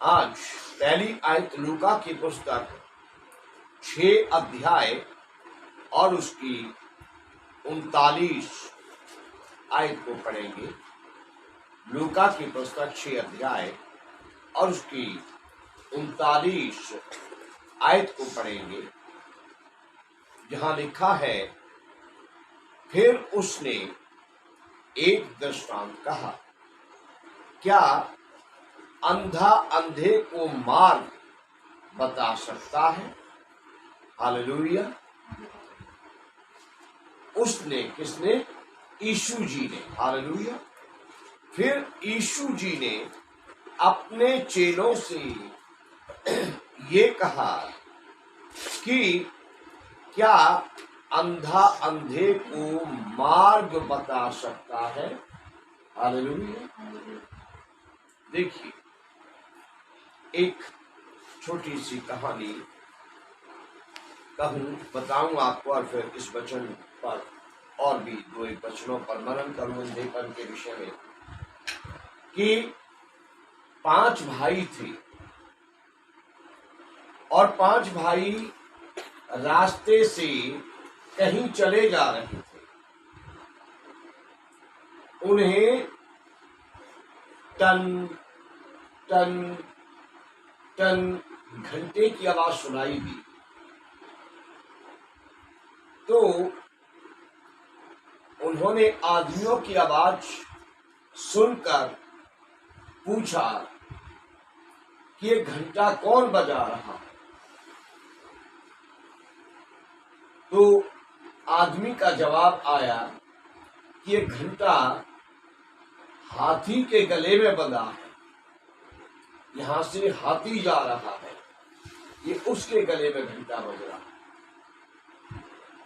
आज पहली आयत लूका की पुस्तक 6 अध्याय और उसकी 39 आयत को पढ़ेंगे। लूका की पुस्तक 6 अध्याय और उसकी 39 आयत को पढ़ेंगे, जहां लिखा है, फिर उसने एक दृष्टांत कहा, क्या अंधा अंधे को मार्ग बता सकता है? हालेलुया। उसने, किसने? यीशु जी ने। हालेलुया। फिर यीशु जी ने अपने चेलों से ये कहा कि क्या अंधा अंधे को मार्ग बता सकता है? हालेलुया। देखिए, एक छोटी सी कहानी बताऊं आपको, और फिर इस वचन पर और भी 2 वचनों पर मनन करूं अंधेपन के विषय में। कि 5 भाई थे और 5 भाई रास्ते से कहीं चले जा रहे थे। उन्हें टन टन टन घंटे की आवाज सुनाई दी। तो उन्होंने आदमियों की आवाज सुनकर पूछा कि ये घंटा कौन बजा रहा है? तो आदमी का जवाब आया कि ये घंटा हाथी के गले में बंधा है, यहां से हाथी जा रहा है, ये उसके गले में घंटा बज रहा है।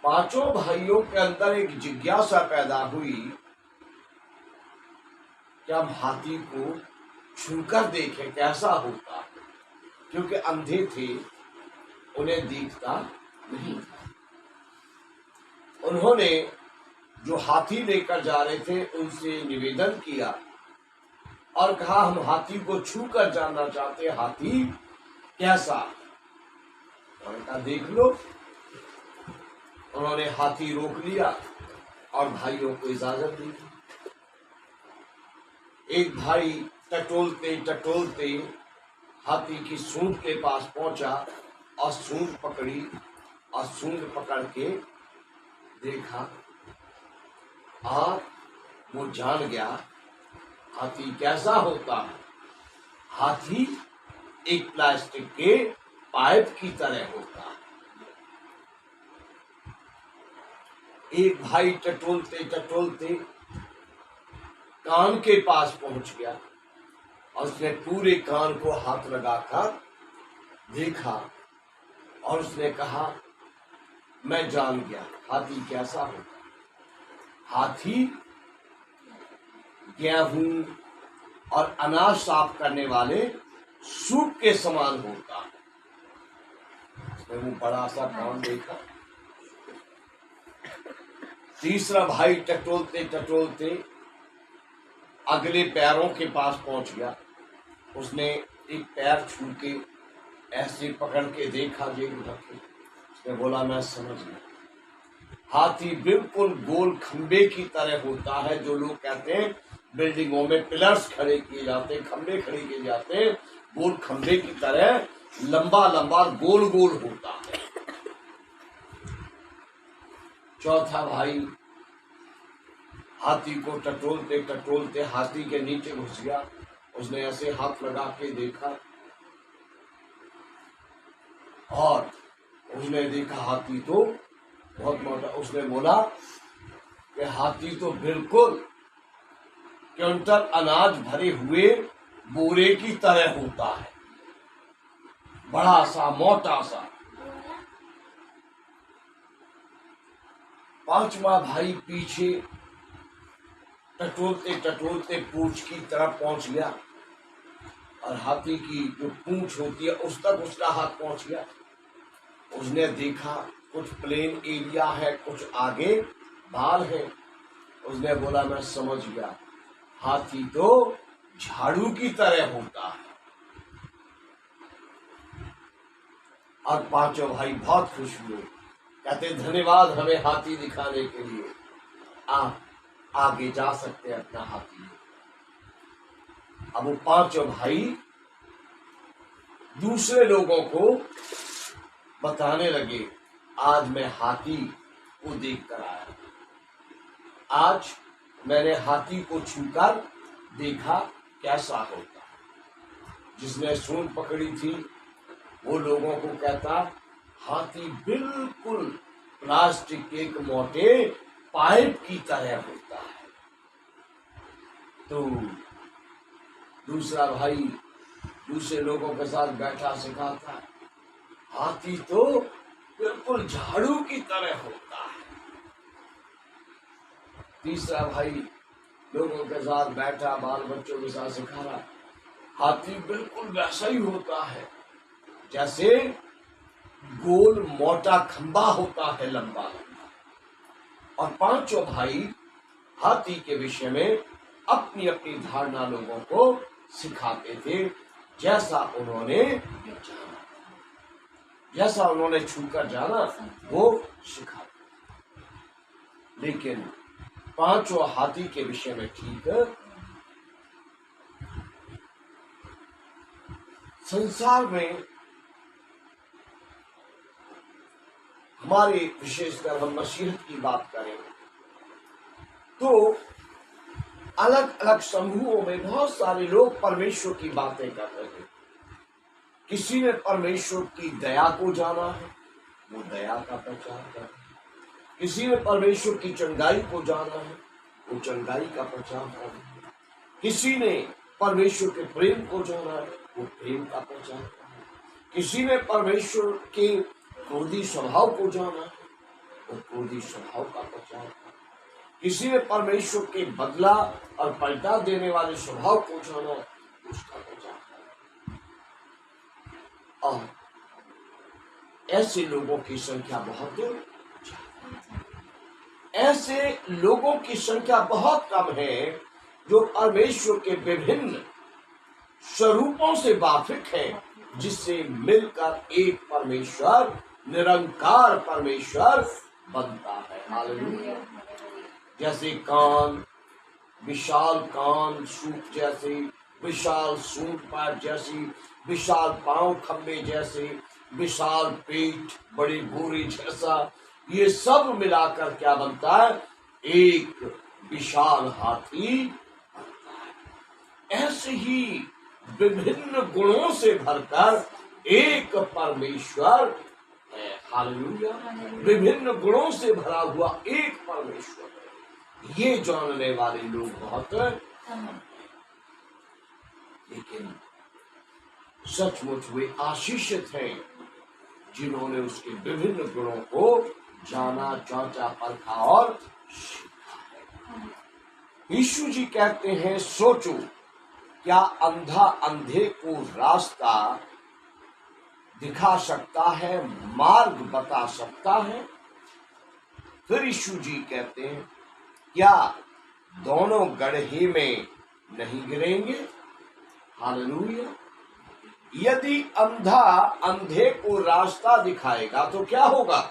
5 भाइयों के अंदर एक जिज्ञासा पैदा हुई कि हम हाथी को छूकर देखें कैसा होता है, क्योंकि अंधे थे, उन्हें दिखता नहीं था। उन्होंने जो हाथी लेकर जा रहे थे उनसे निवेदन किया और कहा, हम हाथी को छूकर जानना चाहते, हाथी कैसा? उन्होंने कहा, देख लो। उन्होंने हाथी रोक लिया और भाइयों को इजाजत दी। एक भाई टटोलते टटोलते हाथी की सूंड के पास पहुंचा और सूंड पकड़ी और सूंड पकड़ के देखा और वो जान गया हाथी कैसा होता है। हाथी एक प्लास्टिक के पाइप की तरह होता है। एक भाई टटोलते टटोलते कान के पास पहुंच गया और उसने पूरे कान को हाथ लगाकर देखा और उसने कहा, मैं जान गया हाथी कैसा होता। हाथी गेहूं और अनाज साफ करने वाले सूप के समान होता है। उसने वो बड़ा सा कान देखा। तीसरा भाई टटोलते टटोलते अगले पैरों के पास पहुंच गया। उसने एक पैर छू के ऐसे पकड़ के देखा, जेब रखे। उसने बोला, मैं समझ गया हाथी बिल्कुल गोल खंबे की तरह होता है। जो लोग कहते हैं बिल्डिंगों में पिलर्स खड़े किए जाते हैं, खंबे खड़े किए जाते हैं, गोल खंबे की तरह लंबा लंबा गोल गोल होता है। चौथा भाई हाथी को टटोलते टटोलते हाथी के नीचे घुस गया। उसने ऐसे हाथ लगा के देखा और उसने देखा हाथी तो बहुत मोटा। उसने बोला कि हाथी तो बिल्कुल क्विंटल अनाज भरे हुए बोरे की तरह होता है, बड़ा सा मोटा सा। 5वां भाई पीछे टटोलते टटोलते पूंछ की तरफ पहुंच गया और हाथी की जो पूंछ होती है उस तक उसका हाथ पहुंच गया। उसने देखा कुछ प्लेन एरिया है, कुछ आगे बाल है। उसने बोला, मैं समझ गया हाथी तो झाड़ू की तरह होता है। और पांचों भाई बहुत खुश हुए, कहते धन्यवाद हमें हाथी दिखाने के लिए, आप आगे जा सकते हैं अपना हाथी। अब वो पांचों भाई दूसरे लोगों को बताने लगे, आज मैं हाथी को देख कर आया, आज मैंने हाथी को छूकर देखा कैसा होता। जिसने सूंड पकड़ी थी वो लोगों को कहता, हाथी बिल्कुल प्लास्टिक के एक मोटे पाइप की तरह होता है। तो दूसरा भाई दूसरे लोगों के साथ बैठा सिखाता, हाथी तो बिल्कुल झाड़ू की तरह होता है। तीसरा भाई लोगों के साथ बैठा बाल बच्चों के साथ सिखा रहा, हाथी बिल्कुल वैसा ही होता है जैसे गोल मोटा खंबा होता है, लंबा लंबा। और पांचों भाई हाथी के विषय में अपनी अपनी धारणा लोगों को सिखाते थे, जैसा उन्होंने जाना, जैसा उन्होंने छूकर जाना वो सिखाते। लेकिन पांचों हाथी के विषय में ठीक संसार में हमारे विशेषकर हम मसीहत की बात करें तो अलग अलग समूहों में बहुत सारे लोग परमेश्वर की बातें कर रहे हैं। किसी ने परमेश्वर की दया को जाना है, वो दया का प्रचार कर रहे हैं। किसी ने परमेश्वर की चंगाई को जाना है, वो चंगाई का प्रचार कर रहे हैं। किसी ने परमेश्वर के प्रेम को जाना है, वो प्रेम का प्रचार कर रहे हैं। किसी ने परमेश्वर के क्रोधी स्वभाव को जाना है, वो क्रोधी स्वभाव का प्रचार कर रहे हैं। किसी ने परमेश्वर के बदला और पलटा देने वाले स्वभाव को जाना, उसका प्रचार कर। और ऐसे लोगों की संख्या बहुत ऐसे लोगों की संख्या बहुत कम है जो परमेश्वर के विभिन्न स्वरूपों से वाकिफ हैं, जिससे मिलकर एक परमेश्वर, निरंकार परमेश्वर बनता है। हालेलुया। जैसे कान, विशाल कान सूप जैसे, विशाल सूंड पैर जैसी, विशाल पांव खंबे जैसे, विशाल पेट बड़े बोरे जैसा, ये सब मिलाकर क्या बनता है? एक विशाल हाथी बनता है। ऐसे ही विभिन्न गुणों से भरकर एक परमेश्वर है। हालेलुया। विभिन्न गुणों से भरा हुआ एक परमेश्वर है। ये जानने वाले लोग बहुत हैं, लेकिन सचमुच वे आशीषित हैं जिन्होंने उसके विभिन्न गुणों को जाना, जांचा, परखा और सीखा है। यीशु जी कहते हैं, सोचो क्या अंधा अंधे को रास्ता दिखा सकता है, मार्ग बता सकता है? फिर यीशु जी कहते हैं, क्या दोनों गड्ढे में नहीं गिरेंगे? हालेलुया। यदि अंधा अंधे को रास्ता दिखाएगा तो क्या होगा?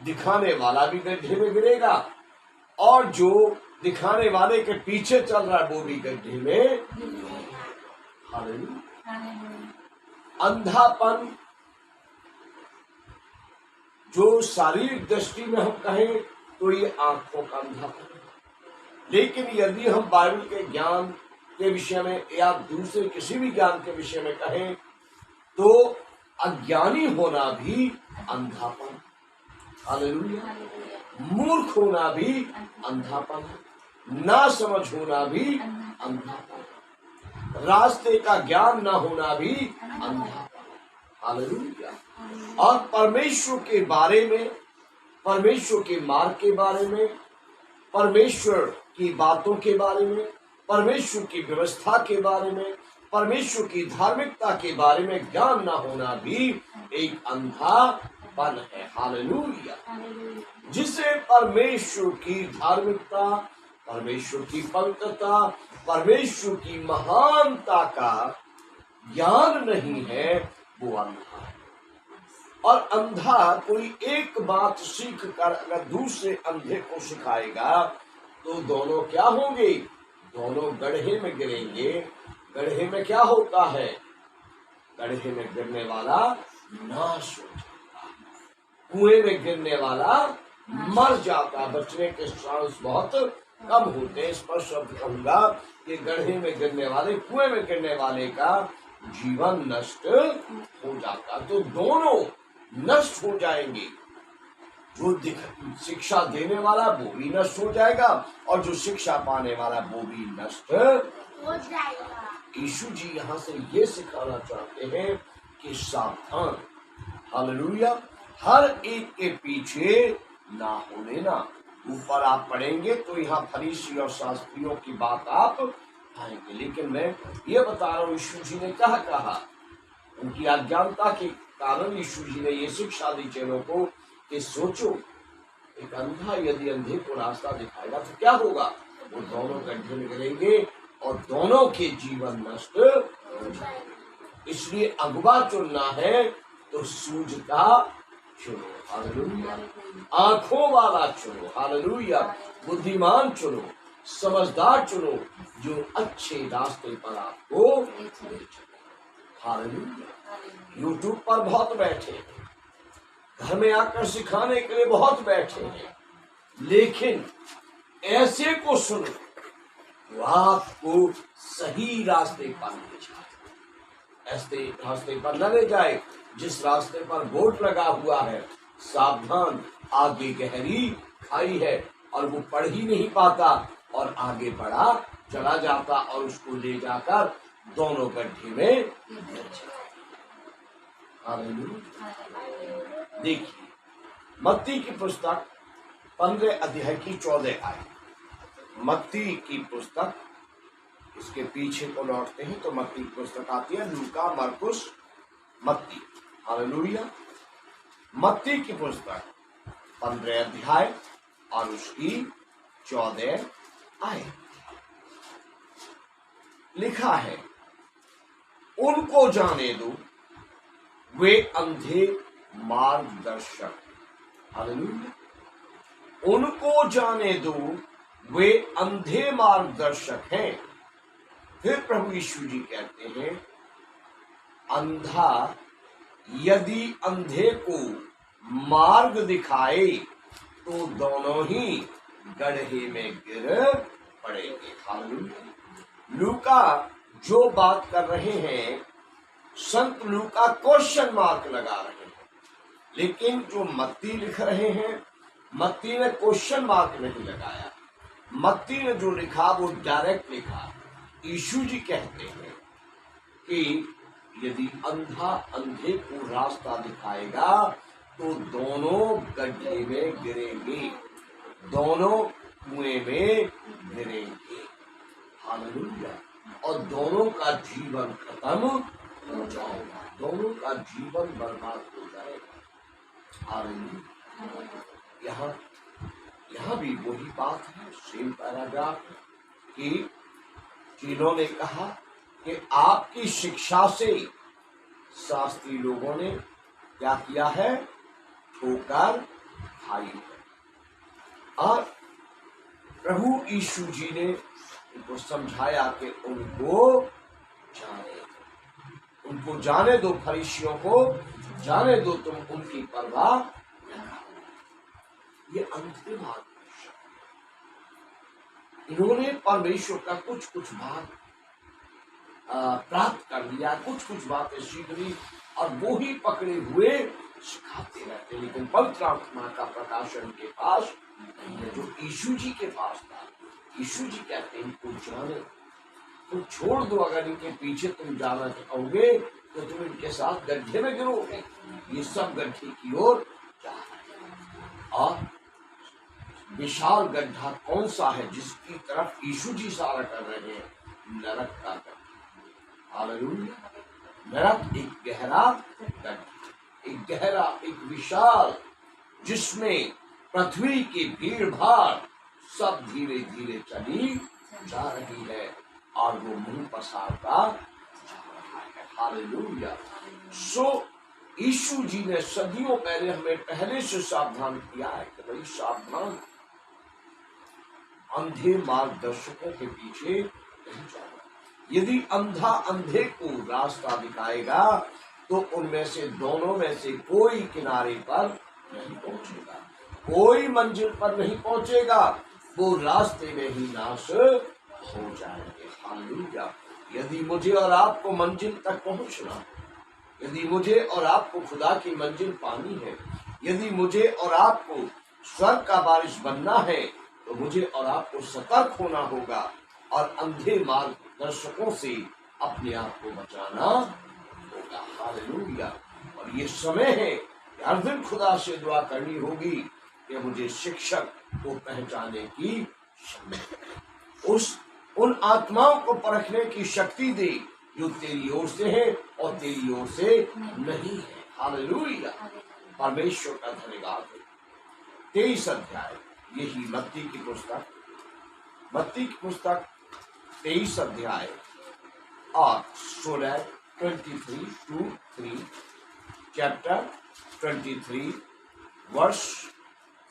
दिखाने वाला भी गड्ढे में गिरेगा और जो दिखाने वाले के पीछे चल रहा है वो भी गड्ढे में। हालेलुया। अंधापन जो शारीरिक दृष्टि में हम कहें तो ये आंखों का अंधापन, लेकिन यदि हम बाइबल के ज्ञान के विषय में या दूसरे किसी भी ज्ञान के विषय में कहें तो अज्ञानी होना भी अंधापन। हालेलुया। मूर्ख होना भी अंधापन, ना समझ होना भी अंधापन, रास्ते का ज्ञान ना होना भी अंधापन। हालेलुया। और परमेश्वर के बारे में, परमेश्वर के मार्ग के बारे में, परमेश्वर की बातों के बारे में, परमेश्वर की व्यवस्था के बारे में, परमेश्वर की धार्मिकता के बारे में ज्ञान ना होना भी एक अंधापन है। हालेलुया। जिसे परमेश्वर की धार्मिकता, परमेश्वर की पवित्रता, परमेश्वर की महानता का ज्ञान नहीं है, वो अंधा है। और अंधा कोई एक बात सीख कर अगर दूसरे अंधे को सिखाएगा तो दोनों क्या होंगे? दोनों गड्ढे में गिरेंगे। गड्ढे में क्या होता है? गड्ढे में गिरने वाला नाश हो जाता, कुएं में गिरने वाला मर जाता। बचने के चांस बहुत कम होते हैं। इस पर शब्द कहूंगा कि गड्ढे में गिरने वाले, कुएं में गिरने वाले का जीवन नष्ट हो जाता। तो दोनों नष्ट हो जाएंगे। जो शिक्षा देने वाला वो भी नष्ट हो जाएगा और जो शिक्षा पाने वाला वो भी नष्ट हो जाएगा। यीशु जी यहाँ से ये सिखाना चाहते हैं कि सावधान, हालेलुया, हर एक के पीछे ना हो लेना। ऊपर आप पढ़ेंगे तो यहाँ फरीसी और शास्त्रियों की बात आप पाएंगे, लेकिन मैं ये बता रहा हूँ यीशु जी ने क्या कहा। उनकी अज्ञानता के कारण यीशु जी ने ये शिक्षा दी चेलों को कि सोचो, एक अंधा यदि अंधे को रास्ता दिखाएगा तो क्या होगा? वो दोनों गड्ढे में गिरेंगे और दोनों के जीवन नष्ट हो जाएंगे। इसलिए अगवा चुनना है तो सूझता चुनो, हालेलुया, आंखों वाला चुनो, हालेलुया, बुद्धिमान चुनो, समझदार चुनो, जो अच्छे रास्ते पर आपको ले चले, हालेलुया। यूट्यूब पर बहुत बैठे हैं, घर में आकर सिखाने के लिए बहुत बैठे हैं, लेकिन ऐसे को सुनो वो आपको सही रास्ते पर ले जाए। ऐसे रास्ते पर न ले जाए जिस रास्ते पर बोर्ड लगा हुआ है, सावधान, आगे गहरी खाई है, और वो पढ़ ही नहीं पाता और आगे बढ़ा चला जाता और उसको ले जाकर दोनों गड्ढे में। देखिए मत्ती की पुस्तक 15 अध्याय की 14 आयत। मत्ती की पुस्तक, इसके पीछे को लौटते हैं तो मत्ती की पुस्तक आती है लूका, मरकुस, मत्ती, हालेलुया। मत्ती की पुस्तक 15 अध्याय और उसकी 14 आयत लिखा है, उनको जाने दो वे अंधे मार्गदर्शक, हालेलुया, उनको जाने दो वे अंधे मार्गदर्शक हैं। फिर प्रभु यीशु जी कहते हैं, अंधा यदि अंधे को मार्ग दिखाए तो दोनों ही गड्ढे में गिर पड़ेंगे, हालेलुया। लूका जो बात कर रहे हैं, संत लूका क्वेश्चन मार्क लगा रहे हैं, लेकिन जो मत्ती लिख रहे हैं, मत्ती ने क्वेश्चन मार्क नहीं लगाया। मत्ती ने जो लिखा वो डायरेक्ट लिखा। यीशु जी कहते हैं कि यदि अंधा अंधे को रास्ता दिखाएगा तो दोनों गड्ढे में गिरेंगे, दोनों कुएं में गिरेंगे, हालेलुया, और दोनों का जीवन खत्म हो जाएगा, दोनों का जीवन बर्बाद हो जाएगा, हालेलुया। यहाँ भी वही बात है, सेम पैराग्राफ, कि जिन्होंने कहा कि आपकी शिक्षा से शास्त्री लोगों ने क्या किया है? ठोकर खाई है। और प्रभु यीशु जी ने उनको समझाया कि उनको जाने दो, फरीसियों को जाने दो, तुम उनकी परवाह न करो। ये अंतिम आदेश, इन्होंने परमेश्वर का कुछ कुछ बात प्राप्त कर लिया, कुछ कुछ बातें सीख ली और वो ही पकड़े हुए सिखाते रहते, लेकिन पवित्र आत्मा का प्रकाशन के पास जो यीशु जी के पास था। यीशु जी कहते हैं इनको जाने, तुम छोड़ दो, अगर इनके पीछे तुम जाना चाहोगे तो तुम इनके साथ गड्ढे में गिरोगे। ये सब गड्ढे की ओर जा रहे हैं, और विशाल गड्ढा कौन सा है जिसकी तरफ यीशु जी इशारा कर रहे हैं? नरक का गड्ढा, हालेलुया। नरक एक गहरा गड्ढा, एक गहरा, एक विशाल, जिसमें पृथ्वी की भीड़ भाड़ सब धीरे धीरे चली जा रही है और वो मुंह पसारता जा रहा है, हालेलुया। सो यीशु जी ने सदियों पहले हमें पहले से सावधान किया है कि भाई सावधान, अंधे मार्गदर्शकों के पीछे नहीं जाना। यदि अंधा अंधे को रास्ता दिखाएगा तो उनमें से दोनों में से कोई किनारे पर नहीं पहुंचेगा, कोई मंजिल पर नहीं पहुंचेगा, वो रास्ते में ही नाश हो जाएंगे। हालेलुया। यदि मुझे और आपको मंजिल तक पहुंचना, यदि मुझे और आपको खुदा की मंजिल पानी है, यदि मुझे और आपको स्वर्ग का वारिस बनना है, तो मुझे और आपको सतर्क होना होगा और अंधे मार्गदर्शकों से अपने आप को बचाना होगा। हालेलुया। और ये समय है कि हर दिन खुदा से दुआ करनी होगी कि मुझे शिक्षक को पहचाने की उन आत्माओं को परखने की शक्ति दे जो तेरी ओर से है और तेरी ओर से नहीं है। हालेलुया। परमेश्वर का धन्यवाद है। 23 अध्याय, यही मत्ती की पुस्तक 23 अध्याय और 23 चैप्टर 23 वर्ष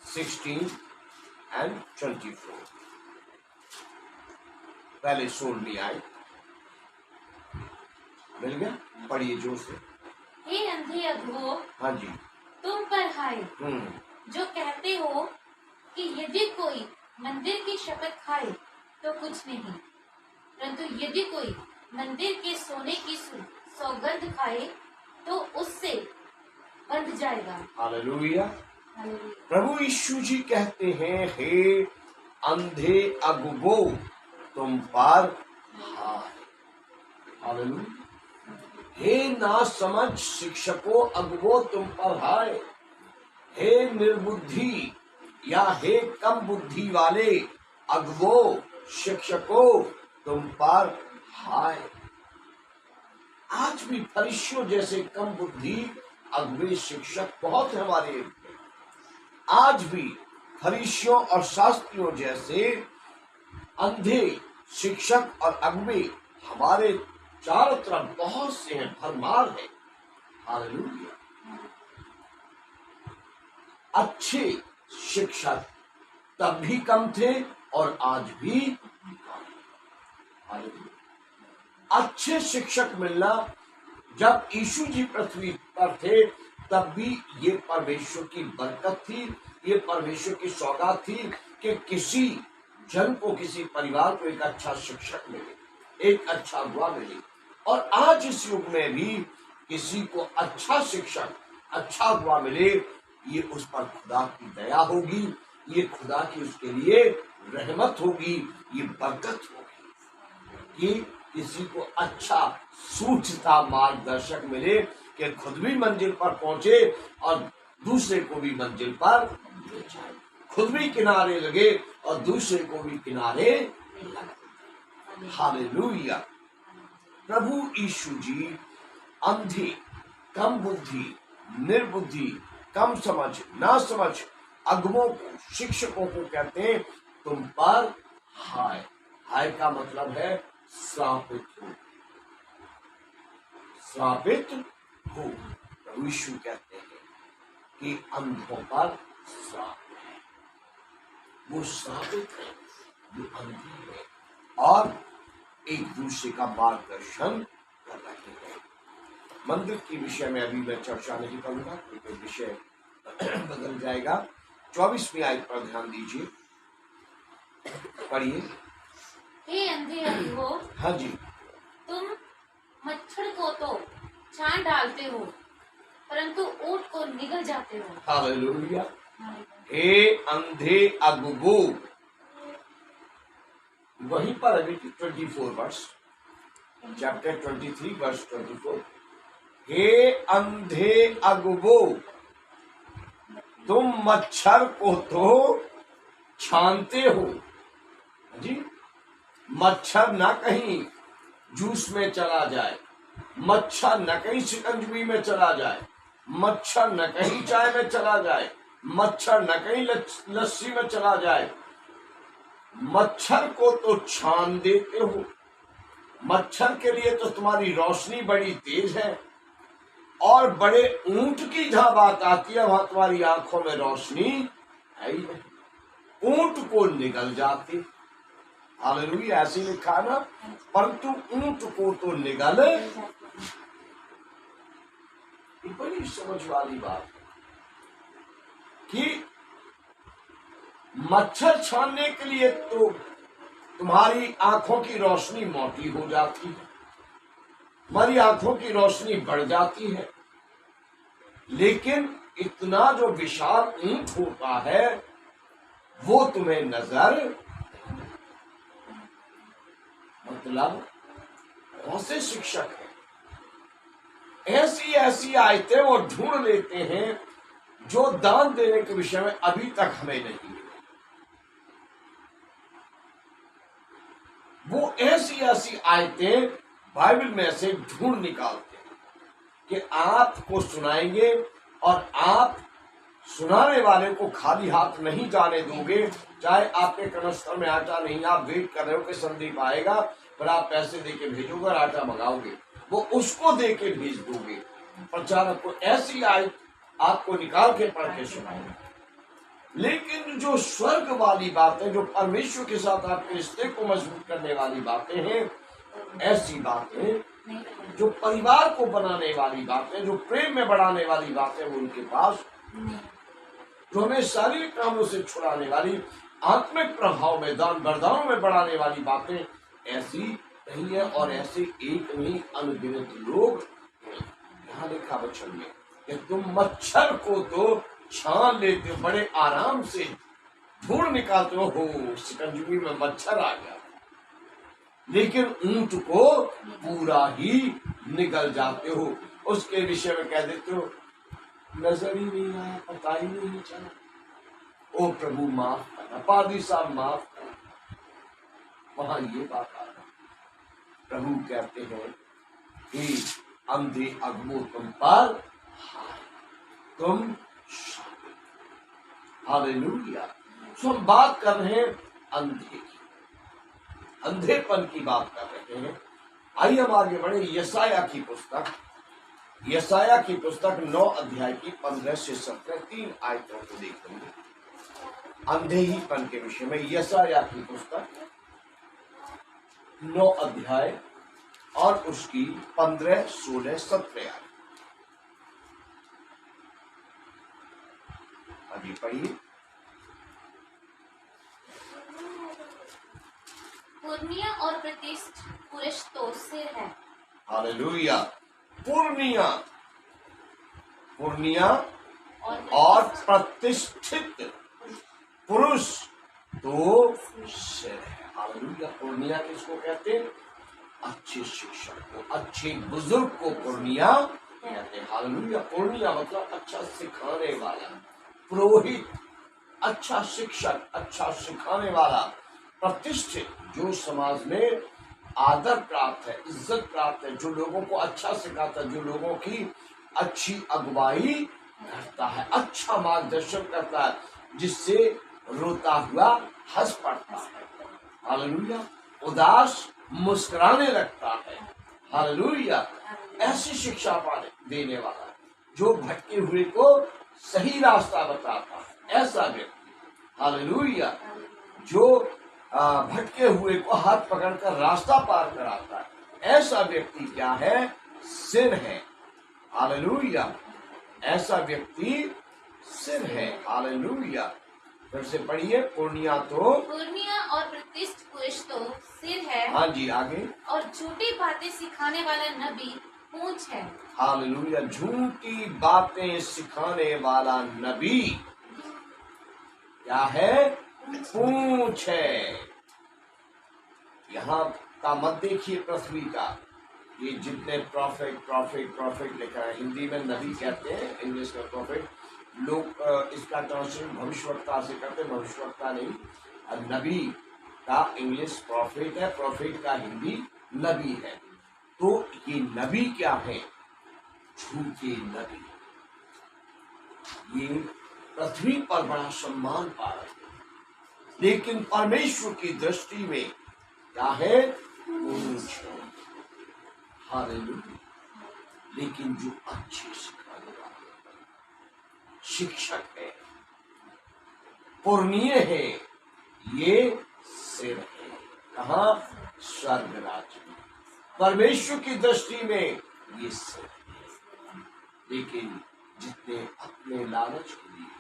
16 एंड 24। पहले 16 आए, मिल गया? पढ़िए जोर से। हे अंधे अधो, हाँ जी, तुम पर हाय जो कहते हो कि यदि कोई मंदिर की शपथ खाए तो कुछ नहीं, परंतु यदि कोई मंदिर के सोने की सौगंध खाए तो उससे बंध जाएगा। हालेलुया। प्रभु यीशु जी कहते हैं, हे अंधे अगुबो तुम पर हाय। हालेलुया। हे ना समझ शिक्षकों अगुबो तुम पर हाय। हे निर्बुद्धि या हे कम बुद्धि वाले अगुबो शिक्षकों तुम पर हाय। आज भी फरीसियों जैसे कम बुद्धि अगुबे शिक्षक बहुत है हमारे। आज भी फरीसियों और शास्त्रियों जैसे अंधे शिक्षक और अगुबे हमारे चारों तरफ बहुत से हैं, भरमार है। हालेलुया। अच्छे शिक्षक तब भी कम थे और आज भी कम। हालेलुया। अच्छे शिक्षक मिलना, जब यीशु जी पृथ्वी पर थे तब भी ये परमेश्वर की बरकत थी, ये परमेश्वर की सौगात थी कि किसी जन को, किसी परिवार को एक अच्छा शिक्षक मिले, एक अच्छा अगुवा मिले। और आज इस युग में भी किसी को अच्छा शिक्षक, अच्छा अगुवा मिले, ये उस पर खुदा की दया होगी, ये खुदा की उसके लिए रहमत होगी, ये बरकत होगी कि किसी को अच्छा सूझता मार्गदर्शक मिले कि खुद भी मंजिल पर पहुंचे और दूसरे को भी मंजिल पर ले जाए, खुद भी किनारे लगे और दूसरे को भी किनारे लगे। हालेलुया। प्रभु यीशु जी अंधे, कम बुद्धि, निर्बुद्धि, कम समझ, ना समझ अगुवों को, शिक्षकों को कहते हैं तुम पर हाय। हाय का मतलब है श्रापित हो, श्रापित हो। प्रभु यीशु कहते हैं कि अंधों पर श्राप है, वो श्रापित है, वो अंधे है और एक दूसरे का मार्गदर्शन कर रहे हैं। मंदिर के विषय में अभी मैं चर्चा नहीं करूंगा क्योंकि विषय बदल जाएगा। 24वीं आयत पर ध्यान दीजिए, पढ़िए। हे अंधे अधो, हाँ जी, तुम मच्छर को तो छान डालते हो परंतु ऊंट को निगल जाते हो। हालेलुया। हे अंधे अगुबो, वहीं पर अभी 24 वर्ष, चैप्टर 23 वर्ष 24। हे अंधे अगुबो तुम मच्छर को तो छानते हो। जी, मच्छर न कहीं जूस में चला जाए, मच्छर न कहीं शिकंजवी में चला जाए, मच्छर न कहीं चाय में चला जाए, मच्छर न कहीं लस्सी में चला जाए, मच्छर को तो छान देते हो। मच्छर के लिए तो तुम्हारी रोशनी बड़ी तेज है और बड़े ऊंट की जहां बात आती है वहां तुम्हारी आंखों में रोशनी है ही नहीं, ऊंट को निगल जाती। हालेलुया, ऐसे लिखा ना, परंतु ऊंट को तो निगल। ये बड़ी समझ वाली बात है कि मच्छर छानने के लिए तो तुम्हारी आंखों की रोशनी मोटी हो जाती है, हमारी आंखों की रोशनी बढ़ जाती है, लेकिन इतना जो विशाल ऊंट होता है वो तुम्हें नजर, मतलब कौन से शिक्षक हैं, ऐसी ऐसी आयतें वो ढूंढ लेते हैं जो दान देने के विषय में अभी तक हमें नहीं मिली। वो ऐसी ऐसी आयतें बाइबल में से ढूंढ निकालते हैं कि आपको सुनाएंगे और आप सुनाने वाले को खाली हाथ नहीं जाने दोगे। चाहे आपके कनस्तर में आटा नहीं, आप वेट कर रहे हो कि संदीप आएगा, पर आप पैसे देके भेजोगे और आटा मंगाओगे, वो उसको देके भेज दोगे। प्रचारक को ऐसी आयत आपको निकाल के पढ़ के सुनाएगा। लेकिन जो स्वर्ग वाली बातें, जो परमेश्वर के साथ आपके रिश्ते को मजबूत करने वाली बातें हैं, ऐसी बातें जो परिवार को बनाने वाली बातें, जो प्रेम में बढ़ाने वाली बातें, वो उनके पास, जो हमें शारीरिक कामों से छुड़ाने वाली, आत्मिक प्रभाव में, दान वरदानों में बढ़ाने वाली बातें ऐसी नहीं है। और ऐसे एक नहीं अनगिनत लोग यहाँ लिखा वचन में कि तुम मच्छर को तो छान लेते हो, बड़े आराम से ढूंढ निकालते हो, शिकंजवी में मच्छर आ गया, लेकिन ऊंट को पूरा ही निगल जाते हो। उसके विषय में कह देते हो नजर ही नहीं आया, पता ही नहीं चला। ओ प्रभु माफ करना, पादी साहब माफ करना। वहां ये बात आ रही, प्रभु कहते हैं कि अंधे अगमो तुम पर तुम, हालेलुया। तो हम बात कर रहे हैं अंधे की, अंधेपन की बात कर रहे हैं। आइए हम आगे बढ़े। यशाया की पुस्तक, यशाया की पुस्तक 9 अध्याय की 15 से 17 3 आयतों को देखेंगे अंधे ही पन के विषय में। यशाया की पुस्तक 9 अध्याय और उसकी 15 16 17 आयत। अभी पढ़िए। पूर्णिया और प्रतिष्ठ पुरुष तो सिर है। हालेलुया। पूर्णिया, पूर्णिया और प्रतिष्ठित पुरुष तो सिर है। हालेलुया। पूर्णिया किसको कहते हैं? अच्छे शिक्षक को, अच्छे बुजुर्ग को पूर्णिया कहते हैं। हालेलुया। पूर्णिया मतलब अच्छा सिखाने वाला, पुरोहित, अच्छा शिक्षक, अच्छा सिखाने वाला। प्रतिष्ठित जो समाज में आदर प्राप्त है, इज्जत प्राप्त है, जो लोगों को अच्छा सिखाता है, जो लोगों की अच्छी अगुवाई करता है, अच्छा मार्गदर्शन करता है, जिससे रोता हुआ हंस पड़ता है। हालेलुया। उदास मुस्कुराने लगता है। हालेलुया। ऐसी शिक्षा पाने देने वाला, जो भटके हुए को सही रास्ता बताता है, ऐसा व्यक्ति। हालेलुया। जो भटके हुए को हाथ पकड़कर रास्ता पार कराता है, ऐसा व्यक्ति क्या है? सिर है। हालेलुया। ऐसा व्यक्ति सिर है। हालेलुया। फिर से पढ़िए। पूर्णिया तो, पूर्णिया और प्रतिष्ठ पुरुष तो सिर है। हाँ जी, आगे। और झूठी बातें सिखाने वाला नबी पूंछ है। हालेलुया। झूठी बातें सिखाने वाला नबी क्या है? पूंछ है। यहाँ का मत देखिए पृथ्वी का, ये जितने प्रॉफिट प्रॉफिट प्रॉफिट लिखा है, हिंदी में नबी कहते हैं, इंग्लिश में प्रॉफिट। लोग इसका ट्रांसलेशन भविष्यवक्ता से करते, भविष्यवक्ता नहीं। और नबी का इंग्लिश प्रॉफिट है, प्रॉफिट का हिंदी नबी है। तो ये नबी क्या है? झूठे नबी। ये पृथ्वी पर बड़ा सम्मान पा रहे हैं, लेकिन परमेश्वर की दृष्टि में क्या है? हालेलुया। लेकिन जो अच्छे सिखाने वाले शिक्षक है, पूर्णीय है, ये सिर है। कहाँ? स्वर्ग राज्य में। परमेश्वर की दृष्टि में ये सिर है। लेकिन जितने अपने लालच के लिए,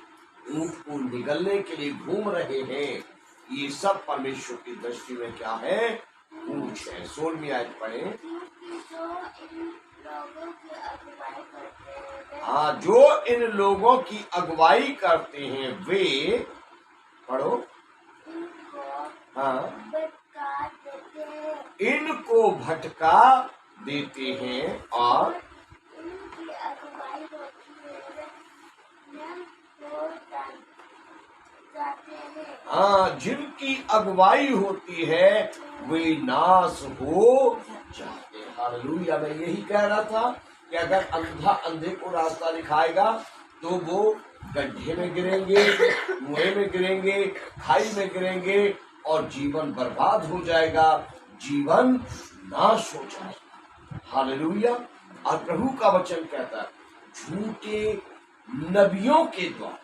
ऊंट को निगलने के लिए घूम रहे हैं, ये सब परमेश्वर की दृष्टि में क्या है? पूछ है। 16वीं आयत पढ़े। हाँ, जो इन लोगों की अगुवाई करते हैं वे, पढ़ो, हाँ, इनको भटका देते हैं और हाँ, जिनकी अगुवाई होती है वे नाश हो जाते हैं। हालेलुया। मैं यही कह रहा था कि अगर अंधा अंधे को रास्ता दिखाएगा तो वो गड्ढे में गिरेंगे, कुएं में गिरेंगे, खाई में गिरेंगे और जीवन बर्बाद हो जाएगा, जीवन नाश हो जाएगा। हालेलुया। और प्रभु का वचन कहता है झूठे नबियों के द्वारा,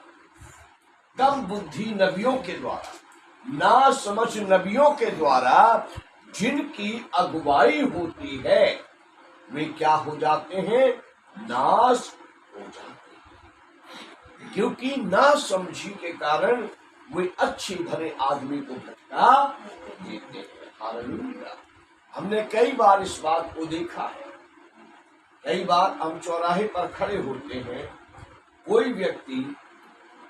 कम बुद्धि नबियों के द्वारा, ना समझ नबियों के द्वारा जिनकी अगुवाई होती है वे क्या हो जाते हैं? नाश हो जाते हैं। क्योंकि ना समझी के कारण वे अच्छे भले आदमी को भटका देते हैं। हालेलुया। हमने कई बार इस बात को देखा है। कई बार हम चौराहे पर खड़े होते हैं, कोई व्यक्ति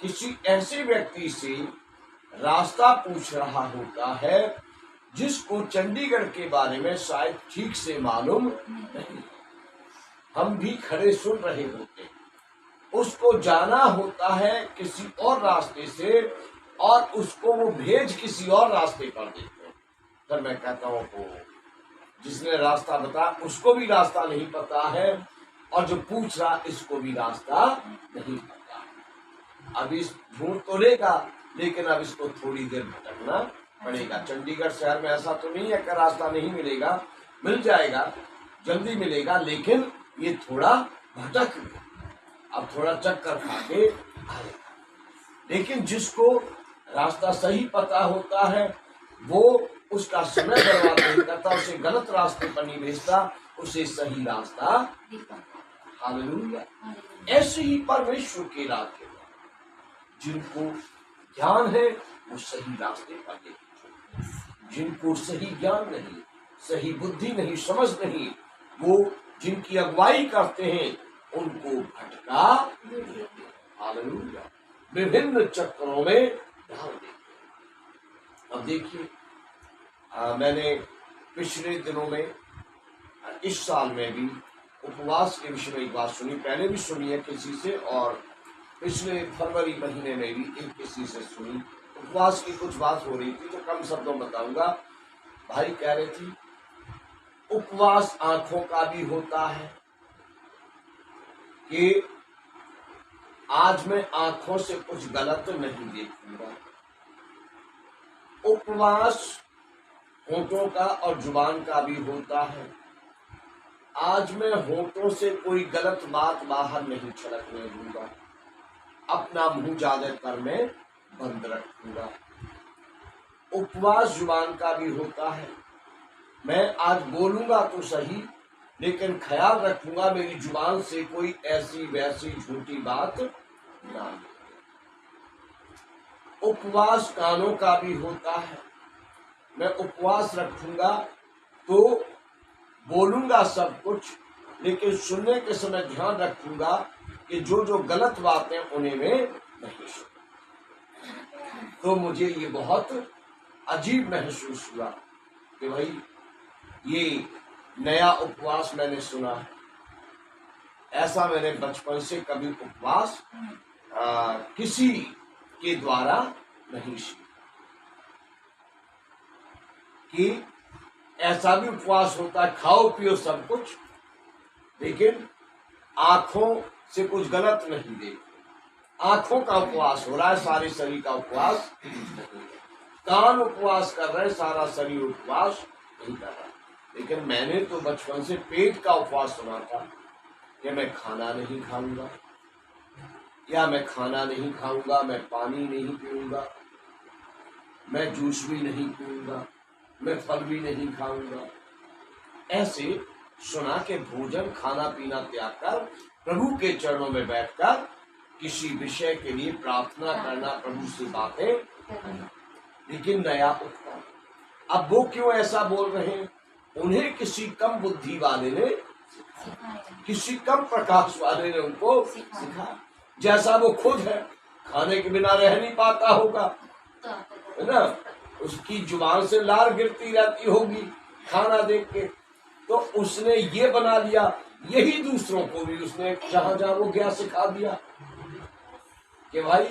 किसी ऐसे व्यक्ति से रास्ता पूछ रहा होता है जिसको चंडीगढ़ के बारे में शायद ठीक से मालूम नहीं। हम भी खड़े सुन रहे होते हैं, उसको जाना होता है किसी और रास्ते से और उसको वो भेज किसी और रास्ते पर देते हैं। फिर मैं कहता हूँ जिसने रास्ता बताया उसको भी रास्ता नहीं पता है और जो पूछ रहा इसको भी रास्ता नहीं पता है। अब इस ढूंढ तो लेगा, लेकिन अब इसको थोड़ी देर भटकना पड़ेगा। चंडीगढ़ शहर में ऐसा तो नहीं है कि रास्ता नहीं मिलेगा, मिल जाएगा, जल्दी मिलेगा, लेकिन ये थोड़ा भटक गया, अब थोड़ा चक्कर खा के आएगा। लेकिन जिसको रास्ता सही पता होता है वो उसका समय बर्बाद नहीं करता, उसे गलत रास्ते पर नहीं भेजता, उसे सही रास्ता। हालेलुया। ऐसे ही परमेश्वर के राज्य में जिनको ज्ञान है वो सही रास्ते पर देखते, जिनको सही ज्ञान नहीं, सही बुद्धि नहीं, समझ नहीं, वो जिनकी अगुवाई करते हैं उनको भटका देते। हालेलुया। विभिन्न चक्रों में डाल देते। अब देखिए, मैंने पिछले दिनों में, इस साल में भी उपवास के विषय में एक बात सुनी, पहले भी सुनी है किसी से और पिछले फरवरी महीने में भी एक किसी से सुनी। उपवास की कुछ बात हो रही थी तो कम शब्दों में बताऊंगा। भाई कह रहे थी उपवास आंखों का भी होता है कि आज मैं आंखों से कुछ गलत नहीं देखूंगा। उपवास होठों का और जुबान का भी होता है। आज मैं होठों से कोई गलत बात बाहर नहीं छलकने दूंगा, अपना मुंह ज्यादातर मैं बंद रखूंगा। उपवास जुबान का भी होता है। मैं आज बोलूंगा तो सही, लेकिन ख्याल रखूंगा मेरी जुबान से कोई ऐसी वैसी झूठी बात ना। उपवास कानों का भी होता है। मैं उपवास रखूंगा तो बोलूंगा सब कुछ, लेकिन सुनने के समय ध्यान रखूंगा कि जो जो गलत बातें उन्हें मैं नहीं सुनूं। तो मुझे ये बहुत अजीब महसूस हुआ कि भाई ये नया उपवास मैंने सुना है। ऐसा मैंने बचपन से कभी उपवास किसी के द्वारा नहीं सीखा कि ऐसा भी उपवास होता है, खाओ पियो सब कुछ, लेकिन आंखों से कुछ गलत नहीं देखो। आंखों का उपवास हो रहा है, सारे शरीर का उपवास नहीं है। कान उपवास कर रहे, सारा शरीर उपवास नहीं कर रहा। लेकिन मैंने तो बचपन से पेट का उपवास सुना था कि मैं खाना नहीं खाऊंगा, या मैं खाना नहीं खाऊंगा, मैं पानी नहीं पीऊंगा, मैं जूस भी नहीं पीऊंगा, मैं फल भी नहीं खाऊंगा। ऐसे सुना के भोजन खाना पीना त्याग कर प्रभु के चरणों में बैठकर किसी विषय के लिए प्रार्थना करना, प्रभु से बातें करना। लेकिन नया उत्तर, अब वो क्यों ऐसा बोल रहे हैं? उन्हें किसी कम बुद्धि वाले ने, किसी कम प्रकाश वाले ने उनको सिखाया। जैसा वो खुद है, खाने के बिना रह नहीं पाता होगा, है ना, उसकी जुबान से लार गिरती रहती होगी खाना देख के, तो उसने ये बना लिया। यही दूसरों को भी उसने जहां जहां वो गया सिखा दिया कि भाई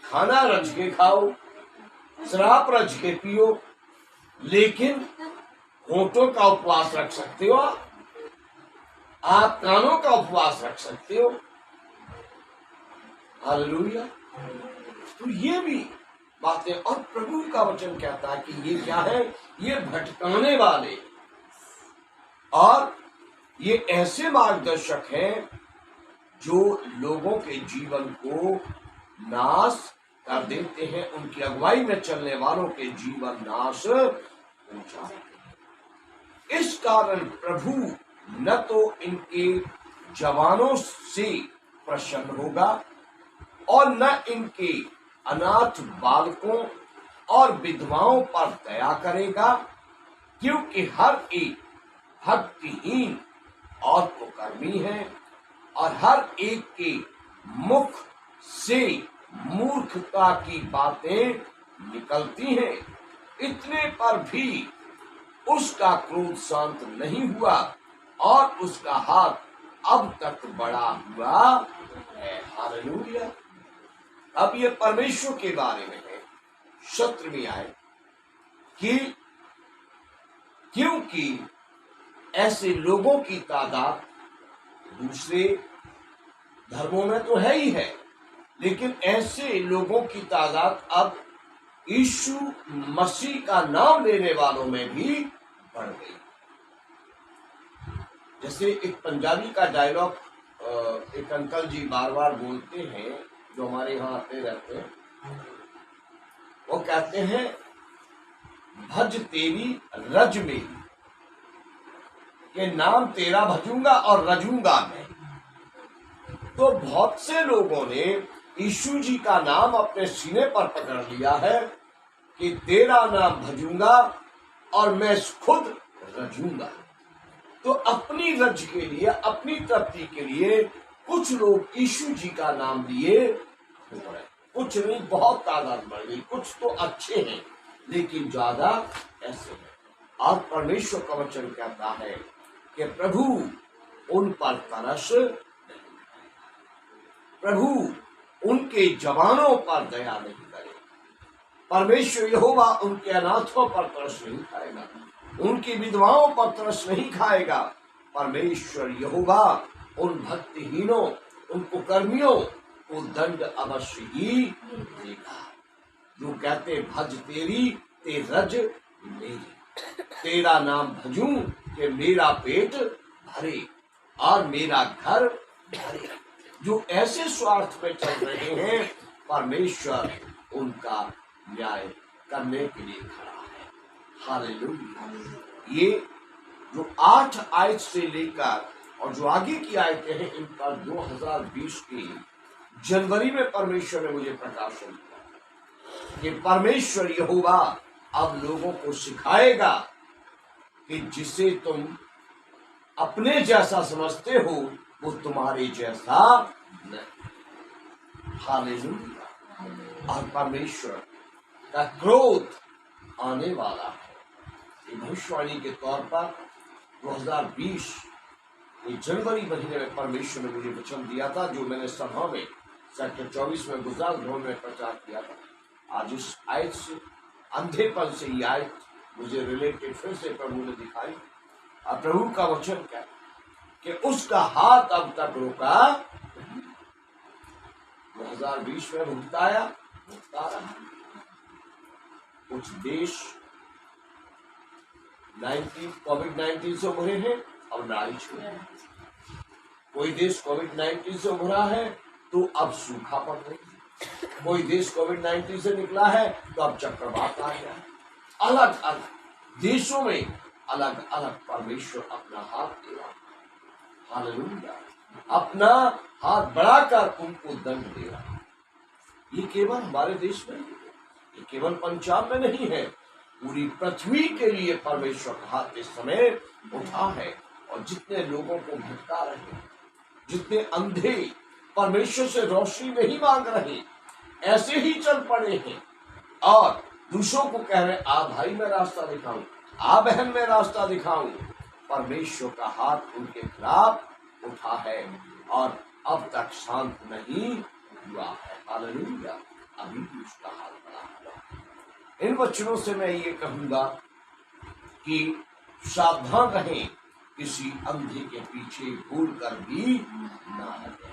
खाना रज के खाओ, शराब रज के पियो, लेकिन होठों का उपवास रख सकते हो, आप कानों का उपवास रख सकते हो। हालेलुया। तो ये भी बातें, और प्रभु का वचन कहता है कि ये क्या है? ये भटकाने वाले और ये ऐसे मार्गदर्शक हैं जो लोगों के जीवन को नाश कर देते हैं, उनकी अगुवाई में चलने वालों के जीवन नाश हो जाते हैं। इस कारण प्रभु न तो इनके जवानों से प्रसन्न होगा और न इनके अनाथ बालकों और विधवाओं पर दया करेगा, क्योंकि हर एक भक्तिहीन और कुकर्मी है और हर एक के मुख से मूर्खता की बातें निकलती हैं। इतने पर भी उसका क्रोध शांत नहीं हुआ और उसका हाथ अब तक बढ़ा हुआ है। हालेलुया। अब ये परमेश्वर के बारे में है। शत्रु भी आए कि क्योंकि ऐसे लोगों की तादाद दूसरे धर्मों में तो है ही है, लेकिन ऐसे लोगों की तादाद अब यीशु मसीह का नाम लेने वालों में भी बढ़ गई। जैसे एक पंजाबी का डायलॉग एक अंकल जी बार बार बोलते हैं, जो हमारे यहाँ आते रहते हैं। वो कहते हैं, भज तेरी रज मेरी, ये नाम तेरा भजूंगा और रजूंगा मैं। तो बहुत से लोगों ने यीशु जी का नाम अपने सीने पर पकड़ लिया है कि तेरा नाम भजूंगा और मैं खुद रजूंगा। तो अपनी रज के लिए, अपनी तृप्ति के लिए कुछ लोग यीशु जी का नाम लिए, कुछ नहीं, बहुत तादाद बढ़ गई। कुछ तो अच्छे हैं लेकिन ज्यादा ऐसे हैं। और परमेश्वर का वचन कहता है कि प्रभु उन पर तरस, प्रभु उनके जवानों पर दया नहीं करे। परमेश्वर यहोवा उनके अनाथों पर तरस नहीं खाएगा, उनकी विधवाओं पर तरस नहीं खाएगा। परमेश्वर यहोवा उन भक्तिहीनों, उन कुकर्मियों को दंड अवश्य ही देगा, जो कहते भज तेरी ते रज मेरी, तेरा नाम भजूं कि मेरा पेट भरे और मेरा घर भरे। जो ऐसे स्वार्थ में चल रहे हैं, परमेश्वर उनका न्याय करने के लिए खड़ा है। हालेलुया। ये जो 8 आयत से लेकर और जो आगे की आयतें हैं, इन पर 2020 की जनवरी में परमेश्वर ने मुझे प्रकाशन दिया कि परमेश्वर यहोवा अब लोगों को सिखाएगा कि जिसे तुम अपने जैसा समझते हो वो तुम्हारे जैसा नहीं। हालेलुया। और परमेश्वर का क्रोध आने वाला है। भविष्यवाणी के तौर पर 2020 जनवरी महीने में परमेश्वर ने मुझे वचन दिया था, जो मैंने सभा में सेक्टर 24 में गुजरात भवन में प्रचार किया था। आज इस आयत से, अंधेपन से ये आयत मुझे रिलेटेड फिर से प्रभु ने दिखाई। और प्रभु का वचन क्या कि उसका हाथ अब तक रुका, 2020 में रुकता रहा। कुछ देश कोविड-19 से उभरे हैं और लड़ाई छूट, कोई देश कोविड-19 से उभरा है तो अब सूखा पड़ रही है, कोई देश कोविड-19 से निकला है तो अब चक्रवात आ गया है। अलग अलग देशों में अलग अलग परमेश्वर अपना हाथ दे रहा है। हालेलुया, अपना हाथ बढ़ाकर उनको दंड दे रहा है। ये केवल हमारे देश में नहीं है, ये केवल पंजाब में नहीं है, पूरी पृथ्वी के लिए परमेश्वर का हाथ इस समय उठा है। और जितने लोगों को भटका रहे हैं, जितने अंधे परमेश्वर से रोशनी नहीं मांग रहे, ऐसे ही चल पड़े हैं और दूसरों को कह रहे आ भाई मैं रास्ता दिखाऊं, आ बहन मैं रास्ता दिखाऊं, परमेश्वर का हाथ उनके खिलाफ उठा है और अब तक शांत नहीं हुआ है। हालेलुया, अभी भी उसका हाथ बढ़ा हुआ है। इन वचनों से मैं ये कहूंगा कि सावधान रहें, किसी अंधे के पीछे भूल कर भी